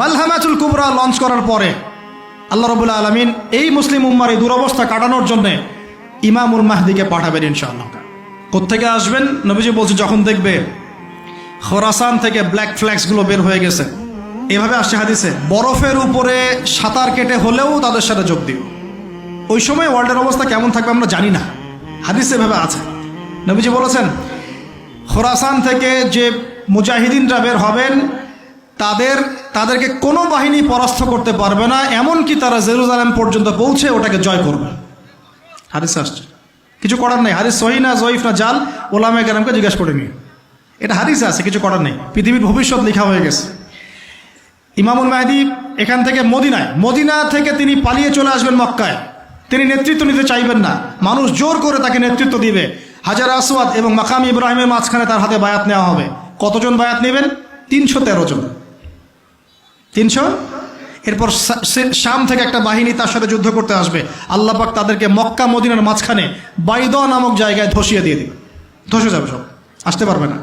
মালহামাতুল কুবরা launch করার পরে আল্লাহ রাব্বুল আলামিন এই মুসলিম উম্মার এই দুরবস্থা কাটানোর জন্য ইমামুল মাহদিকে পাঠাবেন ইনশাআল্লাহ। কোত্থেকে আসবেন? নবীজি বলছে যখন দেখবে খোরাসান থেকে ব্ল্যাক ফ্ল্যাক্সগুলো বের হয়ে গেছে, এভাবে আসছে হাদিসে, বরফের উপরে সাঁতার কেটে হলেও তাদের সাথে যোগ দিও। ওই সময় ওয়ার্ল্ডের অবস্থা কেমন থাকবে আমরা জানি না, হাদিসে এভাবে আছে। নবীজি বলেছেন খোরাসান থেকে যে মুজাহিদিনরা বের হবেন তাদেরকে কোনো বাহিনী পরাস্ত করতে পারবে না, এমনকি তারা জেরুজালেম পর্যন্ত পৌঁছে ওটাকে জয় করবে। হাদিসে আসছে, কিছু করার নেই। হাদিস সহিহ না জয়ীফ না জাল, ওলামায়ে কেরামকে জিজ্ঞাসা করে নিয়ে, এটা হাদিসে আছে, কিছু করার নেই। পৃথিবীর ভবিষ্যৎ লেখা হয়ে গেছে। ইমামুল মাহদি এখান থেকে মদিনা থেকে তিনি পালিয়ে চলে আসবেন মক্কায়। তিনি নেতৃত্ব নিতে চাইবেন না, মানুষ জোর করে তাকে নেতৃত্ব দিবে। হাজার আসওয়াদ এবং মাকাম ইব্রাহিমের মাঝখানে তার হাতে বায়াত নেওয়া হবে। কতজন বায়াত নেবেন? 313 জন। 300। এরপর শাম থেকে একটা বাহিনী তার সাথে যুদ্ধ করতে আসবে। আল্লাহ পাক তাদেরকে মক্কা মদিনার মাঝখানে বাইদা নামক জায়গায় ধসিয়ে দিয়ে দিবে, ধসে যাবে, সব আসতে পারবে না।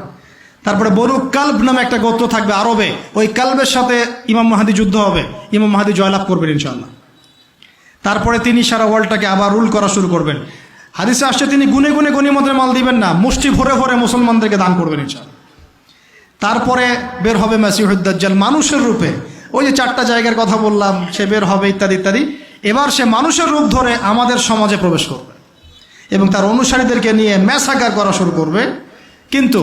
তারপরে বনু কালব নামে একটা গোত্র থাকবে আরবে, ওই কালবের সাথে ইমাম মাহদি যুদ্ধ হবে, ইমাম মাহদি জয়লাভ করবেন ইনশাআল্লাহ। তারপরে তিনি সারা ওয়ার্ল্ডটাকে আবার রুল করা শুরু করবেন। হাদিসে আসছে তিনি গুনে গুনে গনিমতের মাল দিবেন না, মুষ্টি ভরে ভরে মুসলমানদেরকে দান করবেন ইনশাআল্লাহ। তারপরে বের হবে মাসিহুদ দাজ্জাল মানুষের রূপে, ওই যে 4টা জায়গার কথা বললাম, সে বের হবে ইত্যাদি ইত্যাদি। এবার সে মানুষের রূপ ধরে আমাদের সমাজে প্রবেশ করবে এবং তার অনুসারীদেরকে নিয়ে ম্যাসাকার করা শুরু করবে। কিন্তু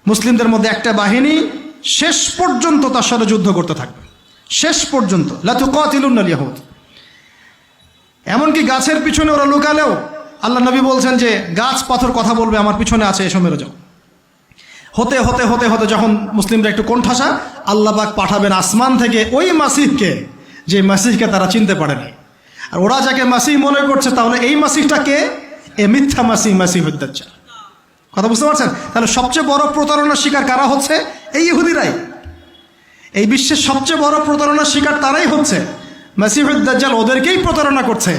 মুসলিমদের মধ্যে একটা বাহিনী শেষ পর্যন্ত তার সাথে যুদ্ধ করতে থাকবে, শেষ পর্যন্ত। লা তুকাতিলুনাল ইয়াহুদ, এমনকি গাছের পিছনে ওরা লুকালেও আল্লাহ নবী বলছেন যে গাছ পাথর কথা বলবে, আমার পিছনে আছে, এসো মেরে যাও। হতে হতে হতে হতে যখন মুসলিমরা একটু কোণঠাসা, আল্লাহ পাক পাঠাবেন আসমান থেকে ওই মাসিহকে, যে মাসিহকে তারা চিনতে পারে নাই। আর ওরা যাকে মাসিহ মনে করছে, তাহলে এই মাসিহটা কে? এ মিথ্যা মাসিহ, মাসিহুদ দাজ্জাল। কথা বুঝতে পারছেন? তাহলে সবচেয়ে বড় প্রতারণার শিকার কারা হচ্ছে? এই ইহুদিরাই। এই বিশ্বের সবচেয়ে বড় প্রতারণার শিকার তারাই হচ্ছে। মাসিহুদ দাজ্জাল ওদেরকেই প্রতারণা করছে,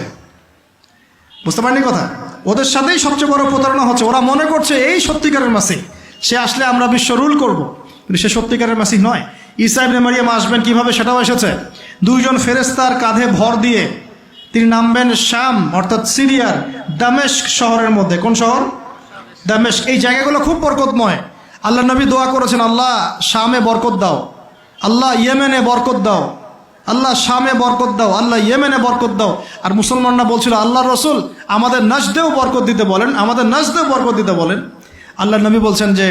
বুঝতে পারেননি কথা? ওদের সাথেই সবচেয়ে বড় প্রতারণা হচ্ছে। ওরা মনে করছে এই সত্যিকারের মাসিহ, সে আসলে আমরা বিশ্ব রুল করব, কিন্তু সে সত্যিকারের মাসিহ নয়। ঈসা ইবনে মারিয়াম আসবেন কিভাবে সেটাও এসেছে। 2 জন ফেরেশতার কাঁধে ভর দিয়ে তিনি নামবেন শাম অর্থাৎ সিরিয়ার দামেস্ক শহরের মধ্যে। কোন শহর? দামেস্ক। এই জায়গাগুলো খুব বরকতময়। আল্লাহ নবী দোয়া করেছেন, আল্লাহ শামে বরকত দাও, আল্লাহ ইয়েমেনে বরকত দাও, আল্লাহ শামে বরকত দাও, আল্লাহ ইয়েমেনে বরকত দাও। আর মুসলমানরা বলছিল, আল্লাহ রসুল আমাদের নাজদেও বরকত দিতে বলেন, আমাদের নাজদেও বরকত দিতে বলেন। আল্লাহ নবী বলছেন যে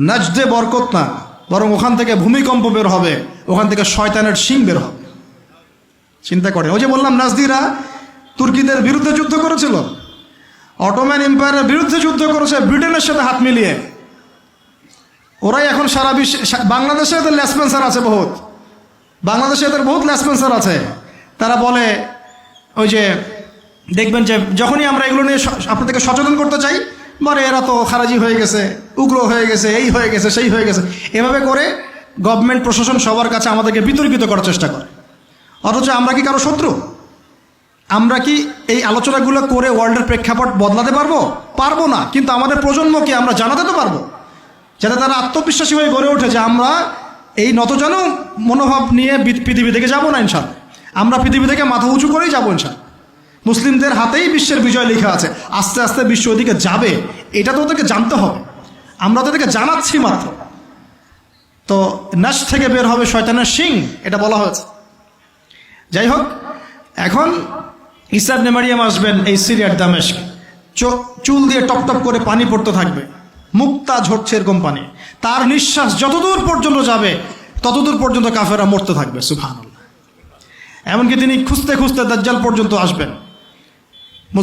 নাজদে বরকত না, বরং ওখান থেকে ভূমিকম্প বের হবে, ওখান থেকে শয়তানের শিং বের হবে। চিন্তা করেন, ওই যে বললাম নাজদিরা তুর্কিদের বিরুদ্ধে যুদ্ধ করেছিল, অটোম্যান এম্পায়ারের বিরুদ্ধে যুদ্ধ করেছে ব্রিটেনের সাথে হাত মিলিয়ে। ওরাই এখন সারা বিশ্বে, বাংলাদেশে এদের লেসপেন্সার আছে বহুত, বাংলাদেশে এদের বহুত লেসপেন্সার আছে। তারা বলে, ওই যে দেখবেন যে যখনই আমরা এগুলো নিয়ে আপনাদেরকে সচেতন করতে চাই, মানে এরা তো খারাজি হয়ে গেছে, উগ্র হয়ে গেছে, এই হয়ে গেছে, সেই হয়ে গেছে, এভাবে করে গভর্নমেন্ট প্রশাসন সবার কাছে আমাদেরকে বিতর্কিত করার চেষ্টা করে। অথচ আমরা কি কারো শত্রু? আমরা কি এই আলোচনাগুলো করে ওয়ার্ল্ডের প্রেক্ষাপট বদলাতে পারবো? পারবো না। কিন্তু আমাদের প্রজন্মকে আমরা জানাতে তো পারবো, যাতে তারা আত্মবিশ্বাসী হয়ে গড়ে ওঠে যে আমরা এই নতজানু মনোভাব নিয়ে পৃথিবী থেকে যাবো না ইনশাআল্লাহ। আমরা পৃথিবী থেকে মাথা উঁচু করেই যাবো ইনশাআল্লাহ। মুসলিমদের হাতেই বিশ্বের বিজয় লেখা আছে, আস্তে আস্তে বিশ্ব ওদিকে যাবে, এটা তো ওদেরকে জানতে হবে। আমরা ওদেরকে জানাচ্ছি মাত্র। তো নাশ থেকে বের হবে শয়তানের শিং, এটা বলা হয়েছে। যাই হোক, এখন ঈসা ইবনে মারিয়াম আসবেন এই সিরিয়ার দামেস্ক, চুল দিয়ে টপ টপ করে পানি পড়তে থাকবে, মুক্তা ঝরছে এরকম পানি। তার নিঃশ্বাস যতদূর পর্যন্ত যাবে ততদূর পর্যন্ত কাফেররা মরতে থাকবে। সুবহানাল্লাহ। এমনকি তিনি খুঁজতে খুঁজতে দাজ্জাল পর্যন্ত আসবেন।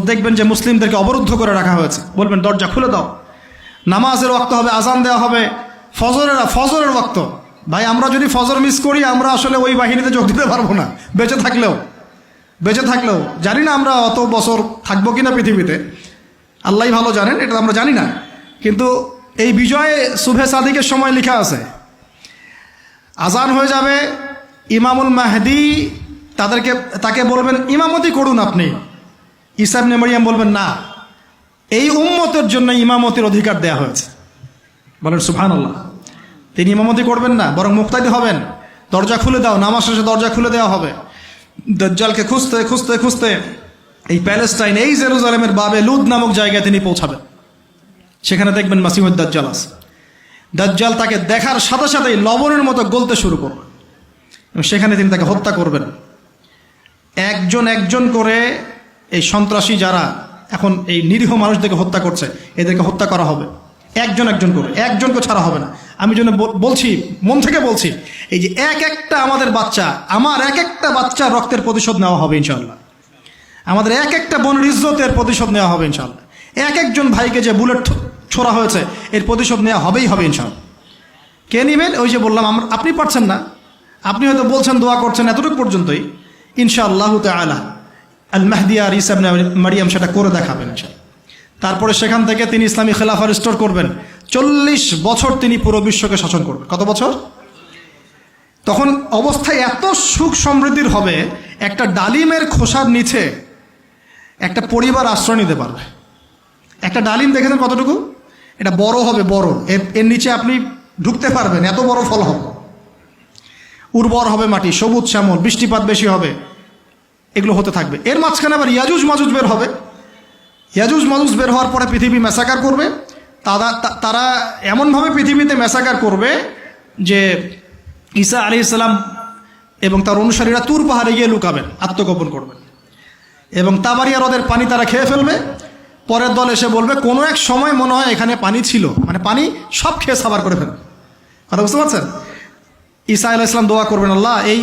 দেখবেন যে মুসলিমদেরকে অবরুদ্ধ করে রাখা হয়েছে, বলবেন দরজা খুলে দাও, নামাজের ওয়াক্ত হবে, আজান দেওয়া হবে, ফজরের ওয়াক্ত। ভাই আমরা যদি ফজর মিস করি, আমরা আসলে ওই বাহিনীতে যোগ দিতে পারবো না, বেঁচে থাকলেও জানি না আমরা অত বছর থাকবো কিনা পৃথিবীতে, আল্লাহই ভালো জানেন, এটা আমরা জানি না। কিন্তু এই বিজয়ে সুবহে সাদিকের সময় লেখা আছে, আজান হয়ে যাবে, ইমামুল মাহদি তাকে বলবেন ইমামতি করুন আপনি। ঈসা ইবনে মারিয়াম বলবেন না, এই উম্মতের জন্য ইমামতির অধিকার দেয়া হয়েছে। বলেন সুবহানাল্লাহ। তিনি ইমামতি করবেন না, বরং মুক্তাদি হবেন। দরজা খুলে দাও, নামাজ শেষে দরজা খুলে দেওয়া হবে। দাজ্জালকে খুঁজতে খুঁজতে খুঁজতে এই প্যালেস্টাইন, এই জেরুজালেমের বাবে লুদ নামক জায়গায় তিনি পৌঁছাবেন। সেখানে দেখবেন মাসিহুদ দাজ্জাল আছে। দাজ্জাল তাকে দেখার সাথে সাথেই লবণের মতো গলতে শুরু করবে এবং সেখানে তিনি তাকে হত্যা করবেন। একজন একজন করে এই সন্ত্রাসী যারা এখন এই নিরীহ মানুষদেরকে হত্যা করছে, এদেরকে হত্যা করা হবে একজন একজন করে, একজনকে ছাড়া হবে না। আমি জন্য বলছি, মন থেকে বলছি, এই যে এক একটা আমাদের বাচ্চা, আমার এক একটা বাচ্চা রক্তের প্রতিশোধ নেওয়া হবে ইনশাআল্লাহ। আমাদের এক একটা বোনের ইজ্জতের প্রতিশোধ নেওয়া হবে ইনশাআল্লাহ। এক একজন ভাইকে যে বুলেট ছোড়া হয়েছে এর প্রতিশোধ নেওয়া হবেই হবে ইনশাআল্লাহ। কে নেবেন? ওই যে বললাম, আপনি পারছেন না, আপনি হয়তো বলছেন দোয়া করছেন এতটুকু পর্যন্তই। ইনশাআল্লাহ তাআলা আল মাহদি আর ঈসা ইবনে মারিয়াম সেটা করে দেখাবেন ইনশাআল্লাহ। তারপরে সেখান থেকে তিনি ইসলামী খেলাফা রিস্টোর করবেন। 40 বছর তিনি পুরো বিশ্বকে শাসন করবেন। কত বছর? তখন অবস্থায় এত সুখ সমৃদ্ধির হবে, একটা ডালিমের খোসার নিচে একটা পরিবার আশ্রয় নিতে পারবে। একটা ডালিম দেখেছেন কতটুকু? এটা বড় হবে, বড়, এর নিচে আপনি ঢুকতে পারবেন, এত বড় ফল হবে, উর্বর হবে মাটি, সবুজ শ্যামল, বৃষ্টিপাত বেশি হবে, এগুলো হতে থাকবে। এর মাঝখানে আবার ইয়াজুজ মাজুজ বের হবে। ইয়াজুজ মাজুজ বের হওয়ার পরে পৃথিবী ম্যাসাকার করবে। তারা এমনভাবে পৃথিবীতে ম্যাসাকার করবে যে ঈসা আলাইহিস সালাম এবং তার অনুসারীরা তুর পাহাড়ে গিয়ে লুকাবেন, আত্মগোপন করবেন এবং তাবারিয়া হ্রদের পানি তারা খেয়ে ফেলবে। পরের দল এসে বলবে কোনো এক সময় মনে হয় এখানে পানি ছিল, মানে পানি সব খেয়ে সাবার করে ফেলবে। কথা বুঝতে পারছেন? ঈসা আলাইহিস সালাম দোয়া করবেন, আল্লাহ এই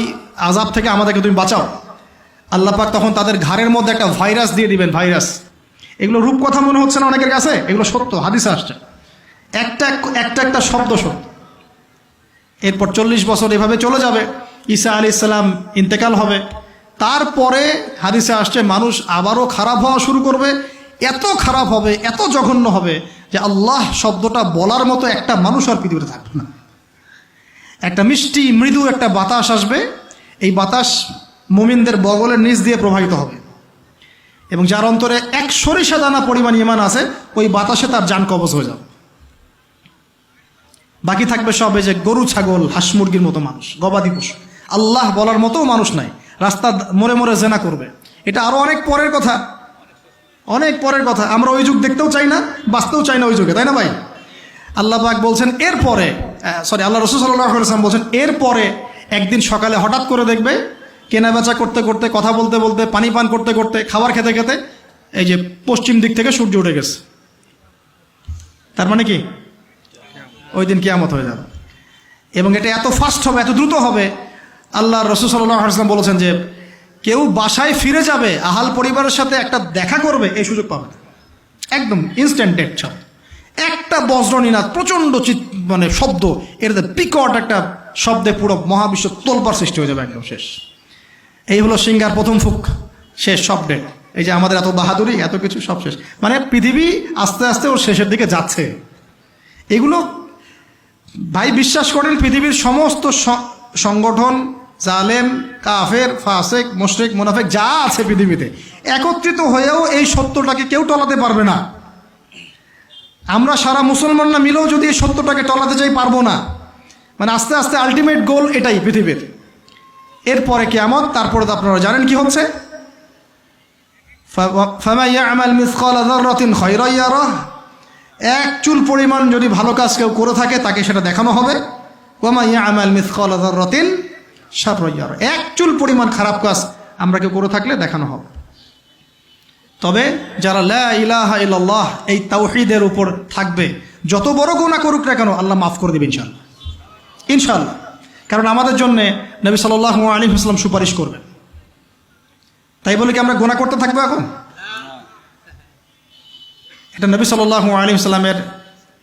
আযাব থেকে আমাদেরকে তুমি বাঁচাও। আল্লাহ পাক তখন তাদের ঘাড়ের মধ্যে একটা ভাইরাস দিয়ে দিবেন, ভাইরাস। এগুলো রূপকথা মনে হচ্ছে না অনেকের কাছে, এগুলো সত্য, হাদিসে আসছে, একটা একটা শব্দ সত্য। এরপর 40 বছর এভাবে চলে যাবে, ঈসা আলাইহিস সালাম ইন্তেকাল হবে। তারপরে হাদিসে আসছে মানুষ আবারও খারাপ হওয়া শুরু করবে। এত খারাপ হবে, এত জঘন্য হবে যে আল্লাহ শব্দটা বলার মতো একটা মানুষ আর পৃথিবীতে থাকবে না। একটা মিষ্টি মৃদু একটা বাতাস আসবে, এই বাতাস মুমিনদের বগলের নিচ দিয়ে প্রবাহিত হবে এবং যার অন্তরে এক সরিষা দানা পরিমাণ ঈমান আছে, ওই বাতাসে তার জান কবজ হয়ে যাবে। বাকি থাকবে সব এই যে গরু ছাগল হাঁস মুরগির মতো মানুষ, গবাদি পশু। আল্লাহ বলার মতো মানুষ নাই, রাস্তা মোড়ে মোড়ে জেনা করবে। এটা আরো অনেক পরের কথা, অনেক পরের কথা। আমরা ওই যুগ দেখতেও চাই না, বাঁচতেও চাই না ওই যুগে, তাই না ভাই? আল্লাহ পাক বলছেন এরপরে, আল্লাহ রাসূল সাল্লাল্লাহু আলাইহি ওয়াসাল্লাম বলছেন এরপরে একদিন সকালে হঠাৎ করে দেখবে কেনাবেচা করতে করতে, কথা বলতে বলতে, পানি পান করতে করতে, খাবার খেতে খেতে এই যে পশ্চিম দিক থেকে সূর্য উঠে গেছে। তার মানে কি? ওই দিন কিয়ামত হয়ে যাবে এবং এটা এত ফাস্ট হবে, এত দ্রুত হবে। আল্লাহ রাসূল সাল্লাল্লাহু আলাইহি ওয়াসাল্লাম বলেছেন যে কেউ বাসায় ফিরে যাবে, আহাল পরিবারের সাথে একটা দেখা করবে, এই সুযোগ পাবে না। একদম ইনস্ট্যান্ট ডেট সব। একটা বজ্রনীনাদ, প্রচণ্ড মানে শব্দ, এর বিকট একটা শব্দে পুরো মহাবিশ্ব তোলপাড় সৃষ্টি হয়ে যাবে, একদম শেষ। এই হলো সিঙ্গার প্রথম ফুক, শেষ, সব ডেট। এই যে আমাদের এত বাহাদুরি, এত কিছু সব শেষ, মানে পৃথিবী আস্তে আস্তে ওর শেষের দিকে যাচ্ছে। এগুলো ভাই বিশ্বাস করেন, পৃথিবীর সমস্ত সংগঠন, জালেম, কাফের, ফাসেক, মুশরিক, মুনাফিক যা আছে পৃথিবীতে, একত্রিত হয়েও এই সত্যটাকে কেউ টলাতে পারবে না। আমরা সারা মুসলমানরা মিলেও যদি এই সত্যটাকে টলাতে চাই, পারবো না। মানে আস্তে আস্তে আলটিমেট গোল এটাই পৃথিবীর। এরপরে কিয়ামত, তারপরে তো আপনারা জানেন কি হচ্ছে। ফামান ইয়া'মাল মিসকালা যাররাতিন খায়রান ইয়ারাহ, এক চুল পরিমাণ যদি ভালো কাজ কেউ করে থাকে তাকে সেটা দেখানো হবে। ওয়া মান ইয়া'মাল মিসকালা যাররাতিন শাররান ইয়ারাহ, এক চুল পরিমাণ খারাপ কাজ আমরা কেউ করে থাকলে দেখানো হবে। তবে যারা লা ইলাহা ইল্লাল্লাহ এই তাওহীদের উপর থাকবে, যত বড় গুনাহ করুক না কেন আল্লাহ মাফ করে দেবে ইনশাআল্লাহ, ইনশাআল্লাহ। কারণ আমাদের জন্য নবী সাল্লাল্লাহু আলাইহি ওয়াসাল্লাম সুপারিশ করবেন। তাই বলে কি আমরা গুনাহ করতে থাকবো এখন? এটা নবী সাল্লাল্লাহু আলাইহি ওয়াসাল্লামের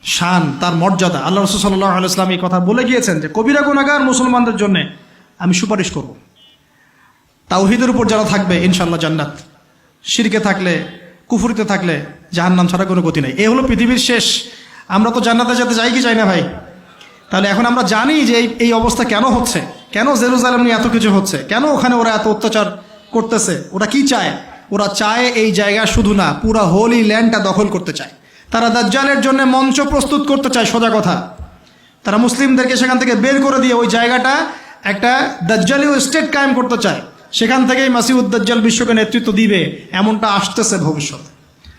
শান, তার মর্যাদা। আল্লাহ রাসূল সাল্লাল্লাহু আলাইহি ওয়াসাল্লাম এই কথা বলে গিয়েছেন যে কবিরা গুনাহগার মুসলমানদের জন্য আমি সুপারিশ করব। তাওহীদের উপর যারা থাকবে ইনশাআল্লাহ জান্নাত, শিরকে থাকলে, কুফরিতে থাকলে জাহান্নাম ছাড়া কোনো গতি নেই। এই হলো পৃথিবীর শেষ। আমরা তো জান্নাতে যেতে চাই কি চাই না ভাই? তাহলে এখন আমরা জানি যে এই অবস্থা কেন হচ্ছে, কেন জেরুজালেম নিয়ে এত কিছু হচ্ছে, কেন ওখানে ওরা এত অত্যাচার করতেছে। ওরা কি চায়? ওরা চায় এই জায়গা শুধু না, পুরা হোলি ল্যান্ডটা দখল করতে চায়। তারা দাজ্জালের জন্য মঞ্চ প্রস্তুত করতে চায়, সোজা কথা। তারা মুসলিমদেরকে সেখান থেকে বের করে দিয়ে ওই জায়গাটা একটা দাজ্জালীয় স্টেট কায়েম করতে চায়, সেখান থেকেই মাসিহুদ দাজ্জাল বিশ্বকে নেতৃত্ব দিবে, এমনটা আসতেছে ভবিষ্যতে।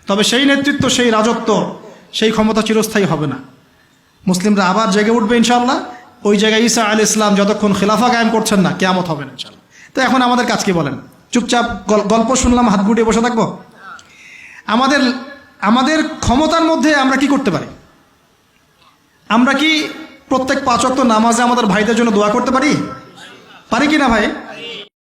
তবে সেই নেতৃত্ব, সেই রাজত্ব, সেই ক্ষমতা চিরস্থায়ী হবে না। মুসলিমরা আবার জেগে উঠবে ইনশাআল্লাহ। ওই জায়গায় ঈসা আলাইহিস সালাম যতক্ষণ খেলাফা কায়েম করছেন না, কিয়ামত হবে না ইনশাআল্লাহ। তো এখন আমাদের কাজ কি বলেন? চুপচাপ গল্প শুনলাম, হাত গুটিয়ে বসে থাকবো? আমাদের ক্ষমতার মধ্যে আমরা কি করতে পারি? আমরা কি প্রত্যেক 5 ওয়াক্ত নামাজে আমাদের ভাইদের জন্য দোয়া করতে পারি? পারি কি না ভাই?